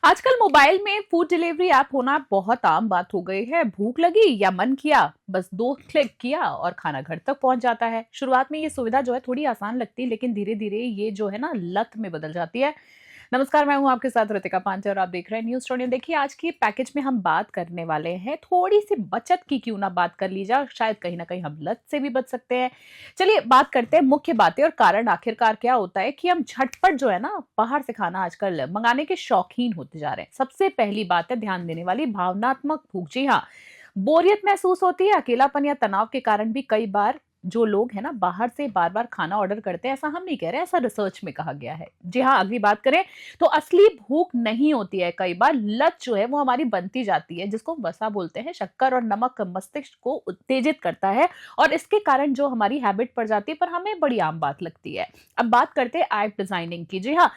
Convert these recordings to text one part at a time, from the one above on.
आजकल मोबाइल में food delivery app होना बहुत आम बात हो गई है। भूख लगी या मन किया, बस 2 क्लिक किया और खाना घर तक पहुंच जाता है। शुरुआत में ये सुविधा जो है थोड़ी आसान लगती है, लेकिन धीरे धीरे ये जो है ना लत में बदल जाती है। नमस्कार, मैं हूं आपके साथ ऋतिका पांचे और आप देख रहे हैं न्यूज स्टूडियो। देखिए, आज की पैकेज में हम बात करने वाले हैं थोड़ी सी बचत की। क्यों ना बात कर ली जाए, और शायद कहीं ना कहीं हम लत से भी बच सकते हैं। चलिए बात करते हैं मुख्य बातें और कारण। आखिरकार क्या होता है कि हम झटपट जो है ना बाहर से खाना आजकल मंगाने के शौकीन होते जा रहे हैं। सबसे पहली बात है ध्यान देने वाली, भावनात्मक भूख। जी हाँ, बोरियत महसूस होती है, अकेलापन या तनाव के कारण भी कई बार जो लोग हैं ना बाहर से बार बार खाना ऑर्डर करते हैं। ऐसा हम नहीं कह रहे, ऐसा रिसर्च में कहा गया है। जी हाँ, अगली बात करें तो असली भूख नहीं होती है। कई बार लत जो है वो हमारी बनती जाती है, जिसको वसा बोलते हैं। शक्कर और नमक मस्तिष्क को उत्तेजित करता है और इसके कारण जो हमारी हैबिट पड़ जाती है, पर हमें बड़ी आम बात लगती है। अब बात करते हैं ऐप डिजाइनिंग की। जी हाँ,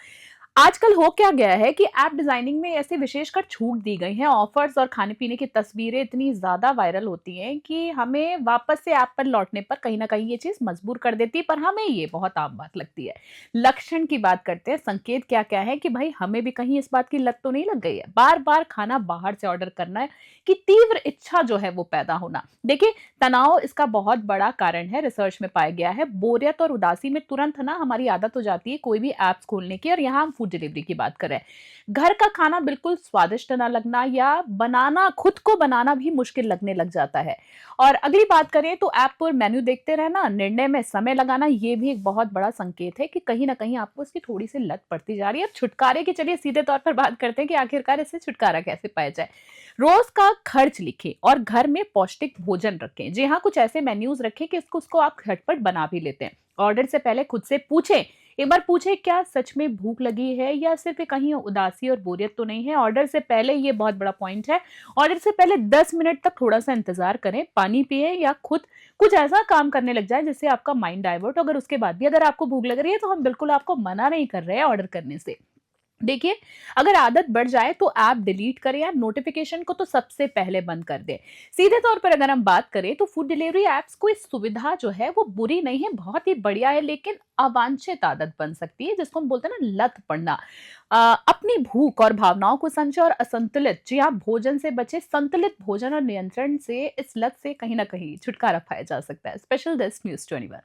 आजकल हो क्या गया है कि ऐप डिजाइनिंग में ऐसे विशेषकर छूट दी गई हैं, ऑफर्स और खाने पीने की तस्वीरें इतनी ज्यादा वायरल होती हैं कि हमें वापस से ऐप पर लौटने पर कहीं ना कहीं ये चीज मजबूर कर देती है, पर हमें ये बहुत आम बात लगती है। लक्षण की बात करते हैं, संकेत क्या क्या है कि भाई हमें भी कहीं इस बात की लत तो नहीं लग गई है। बार बार खाना बाहर से ऑर्डर करना है कि तीव्र इच्छा जो है वो पैदा होना। देखिए, तनाव इसका बहुत बड़ा कारण है, रिसर्च में पाया गया है। बोरियत और उदासी में तुरंत ना हमारी आदत हो जाती है कोई भी ऐप्स खोलने की। और यहाँ हम फूड डिलीवरी की बात करें, घर का खाना बिल्कुल स्वादिष्ट ना लगना या बनाना, खुद को बनाना भी मुश्किल लगने लग जाता है। और अगली बात करें तो ऐप पर मेन्यू देखते रहना, निर्णय में समय लगाना, ये भी एक बहुत बड़ा संकेत है कि कहीं ना कहीं आपको इसकी थोड़ी सी लत पड़ती जा रही है। अब छुटकारे की चलिए सीधे तौर पर बात करते हैं कि आखिरकार इससे छुटकारा कैसे पाया जाए। रोज का खर्च लिखें और घर में पौष्टिक भोजन रखें। जी हाँ, कुछ ऐसे मेन्यूज रखें कि इसको उसको आप झटपट बना भी लेते हैं। ऑर्डर से पहले खुद से पूछें, एक बार पूछे क्या सच में भूख लगी है या सिर्फ कहीं उदासी और बोरियत तो नहीं है। ऑर्डर से पहले, ये बहुत बड़ा पॉइंट है, ऑर्डर से पहले 10 मिनट तक थोड़ा सा इंतजार करें, पानी पिए या खुद कुछ ऐसा काम करने लग जाए जिससे आपका माइंड डाइवर्ट। अगर उसके बाद भी अगर आपको भूख लग रही है तो हम बिल्कुल आपको मना नहीं कर रहे हैं ऑर्डर करने से। देखिए, अगर आदत बढ़ जाए तो ऐप डिलीट करें या नोटिफिकेशन को तो सबसे पहले बंद कर दें। सीधे तौर पर अगर हम बात करें तो फूड डिलीवरी ऐप्स को इस सुविधा जो है वो बुरी नहीं है, बहुत ही बढ़िया है, लेकिन अवांछित आदत बन सकती है, जिसको हम बोलते हैं ना लत पड़ना। अपनी भूख और भावनाओं को समझे और असंतुलित, जी हाँ, भोजन से बचे। संतुलित भोजन और नियंत्रण से इस लत से कहीं ना कहीं छुटकारा पाया जा सकता है। Special this news 21।